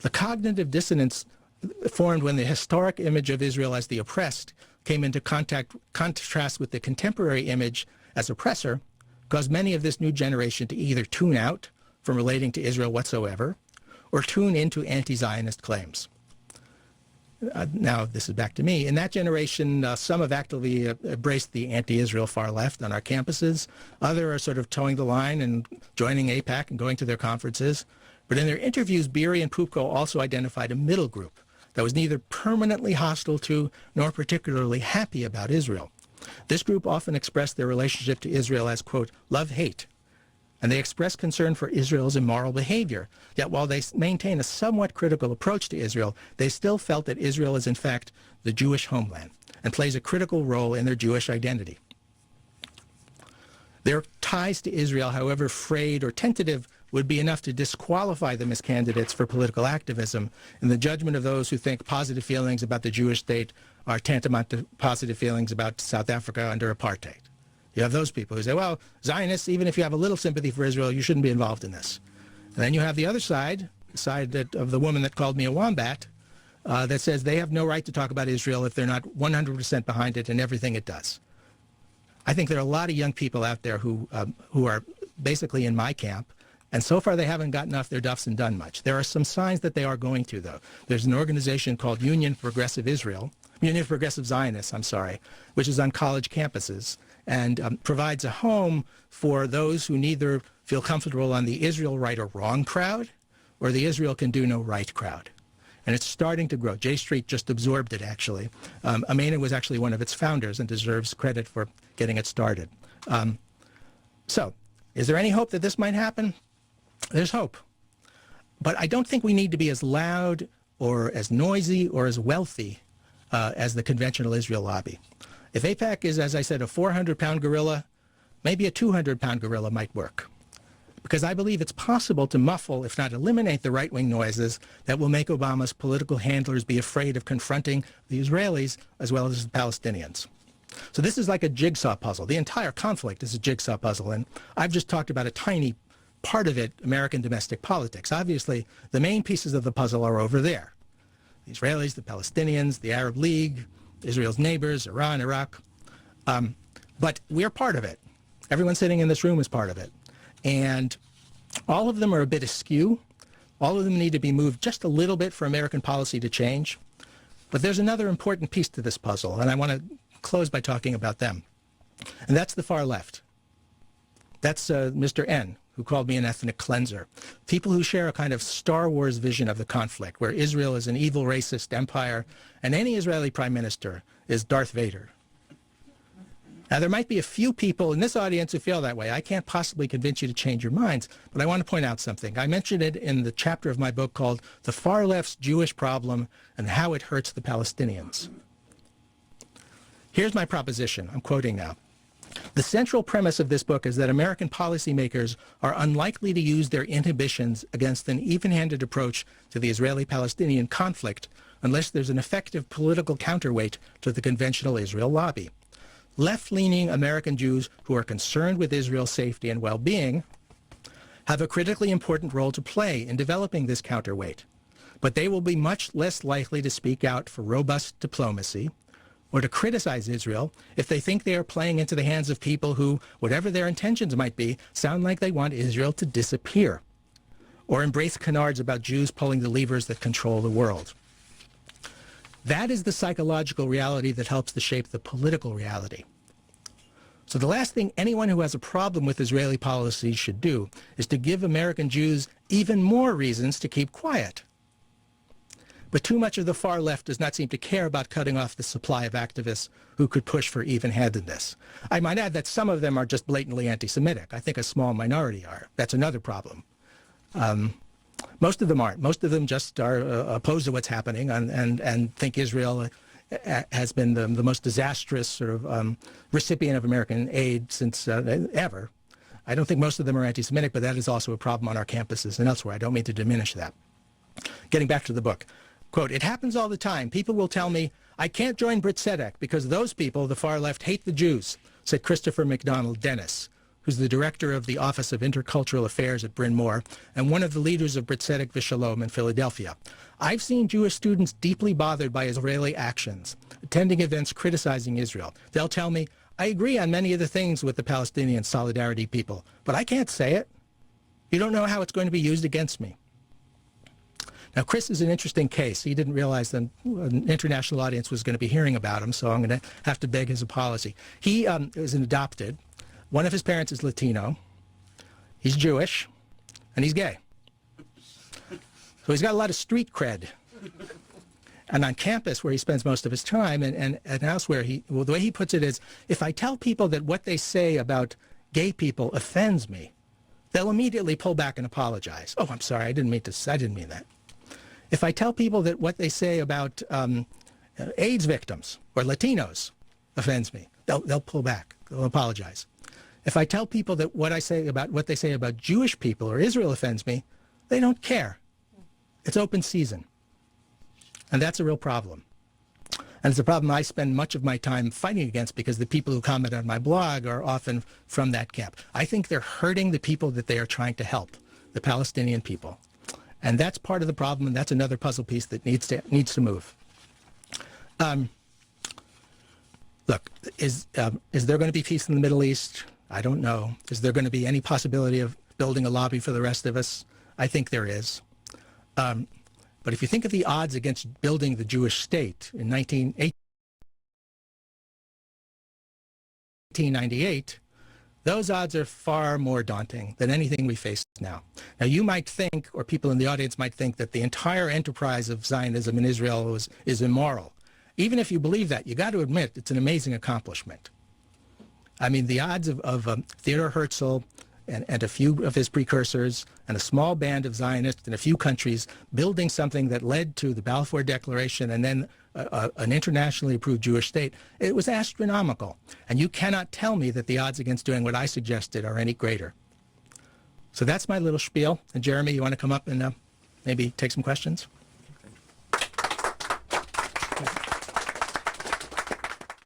The cognitive dissonance formed when the historic image of Israel as the oppressed came into contrast with the contemporary image as oppressor caused many of this new generation to either tune out from relating to Israel whatsoever or tune into anti-Zionist claims. Now, this is back to me. In that generation, some have actively embraced the anti-Israel far left on our campuses. Others are sort of towing the line and joining AIPAC and going to their conferences. But in their interviews, Beery and Pupko also identified a middle group that was neither permanently hostile to nor particularly happy about Israel. This group often expressed their relationship to Israel as, quote, love-hate. And they express concern for Israel's immoral behavior. Yet while they maintain a somewhat critical approach to Israel, they still felt that Israel is in fact the Jewish homeland and plays a critical role in their Jewish identity. Their ties to Israel, however frayed or tentative, would be enough to disqualify them as candidates for political activism in the judgment of those who think positive feelings about the Jewish state are tantamount to positive feelings about South Africa under apartheid. You have those people who say, well, Zionists, even if you have a little sympathy for Israel, you shouldn't be involved in this. And then you have the other side, the side of the woman that called me a wombat, that says they have no right to talk about Israel if they're not 100% behind it and everything it does. I think there are a lot of young people out there who are basically in my camp, and so far they haven't gotten off their duffs and done much. There are some signs that they are going to, though. There's an organization called Union for Progressive Zionists, which is on college campuses, and provides a home for those who neither feel comfortable on the Israel right or wrong crowd or the Israel can do no right crowd. And it's starting to grow. J Street just absorbed it, actually. Amena was actually one of its founders and deserves credit for getting it started. So, is there any hope that this might happen? There's hope. But I don't think we need to be as loud or as noisy or as wealthy as the conventional Israel lobby. If AIPAC is, as I said, a 400-pound gorilla, maybe a 200-pound gorilla might work. Because I believe it's possible to muffle, if not eliminate, the right-wing noises that will make Obama's political handlers be afraid of confronting the Israelis as well as the Palestinians. So this is like a jigsaw puzzle. The entire conflict is a jigsaw puzzle, and I've just talked about a tiny part of it, American domestic politics. Obviously, the main pieces of the puzzle are over there. The Israelis, the Palestinians, the Arab League, Israel's neighbors, Iran, Iraq. But we're part of it. Everyone sitting in this room is part of it. And all of them are a bit askew. All of them need to be moved just a little bit for American policy to change. But there's another important piece to this puzzle, and I want to close by talking about them. And that's the far left. That's Mr. N, who called me an ethnic cleanser. People who share a kind of Star Wars vision of the conflict, where Israel is an evil racist empire, and any Israeli prime minister is Darth Vader. Now, there might be a few people in this audience who feel that way. I can't possibly convince you to change your minds, but I want to point out something. I mentioned it in the chapter of my book called The Far Left's Jewish Problem and How It Hurts the Palestinians. Here's my proposition. I'm quoting now. The central premise of this book is that American policymakers are unlikely to use their inhibitions against an even-handed approach to the Israeli-Palestinian conflict unless there's an effective political counterweight to the conventional Israel lobby. Left-leaning American Jews who are concerned with Israel's safety and well-being have a critically important role to play in developing this counterweight, but they will be much less likely to speak out for robust diplomacy or to criticize Israel if they think they are playing into the hands of people who, whatever their intentions might be, sound like they want Israel to disappear, or embrace canards about Jews pulling the levers that control the world. That is the psychological reality that helps to shape the political reality. So the last thing anyone who has a problem with Israeli policy should do is to give American Jews even more reasons to keep quiet. But too much of the far left does not seem to care about cutting off the supply of activists who could push for even-handedness. I might add that some of them are just blatantly anti-Semitic. I think a small minority are. That's another problem. Most of them aren't. Most of them just are opposed to what's happening and think Israel has been the most disastrous sort of recipient of American aid since ever. I don't think most of them are anti-Semitic, but that is also a problem on our campuses and elsewhere. I don't mean to diminish that. Getting back to the book. Quote, "It happens all the time. People will tell me, I can't join Brit Tzedek because those people, the far left, hate the Jews," said Christopher McDonald Dennis, who's the director of the Office of Intercultural Affairs at Bryn Mawr and one of the leaders of Brit Tzedek V'Shalom in Philadelphia. I've seen Jewish students deeply bothered by Israeli actions, attending events criticizing Israel. They'll tell me, I agree on many of the things with the Palestinian Solidarity people, but I can't say it. You don't know how it's going to be used against me. Now, Chris is an interesting case. He didn't realize that an international audience was going to be hearing about him, so I'm going to have to beg his apology. He is an adopted. One of his parents is Latino. He's Jewish, and he's gay. So he's got a lot of street cred. And on campus, where he spends most of his time, and elsewhere, the way he puts it is, if I tell people that what they say about gay people offends me, they'll immediately pull back and apologize. Oh, I'm sorry, I didn't mean that. If I tell people that what they say about AIDS victims or Latinos offends me, they'll pull back. They'll apologize. If I tell people that what they say about Jewish people or Israel offends me, they don't care. It's open season. And that's a real problem. And it's a problem I spend much of my time fighting against because the people who comment on my blog are often from that camp. I think they're hurting the people that they are trying to help, the Palestinian people. And that's part of the problem, and that's another puzzle piece that needs to move. Look, is there going to be peace in the Middle East? I don't know. Is there going to be any possibility of building a lobby for the rest of us? I think there is. But if you think of the odds against building the Jewish state in 1898, those odds are far more daunting than anything we face now. Now, you might think, or people in the audience might think, that the entire enterprise of Zionism in Israel is immoral. Even if you believe that, you got to admit it's an amazing accomplishment. I mean, the odds of Theodor Herzl and a few of his precursors and a small band of Zionists in a few countries building something that led to the Balfour Declaration and then an internationally approved Jewish state, it was astronomical. And you cannot tell me that the odds against doing what I suggested are any greater. So that's my little spiel. And Jeremy, you want to come up and maybe take some questions?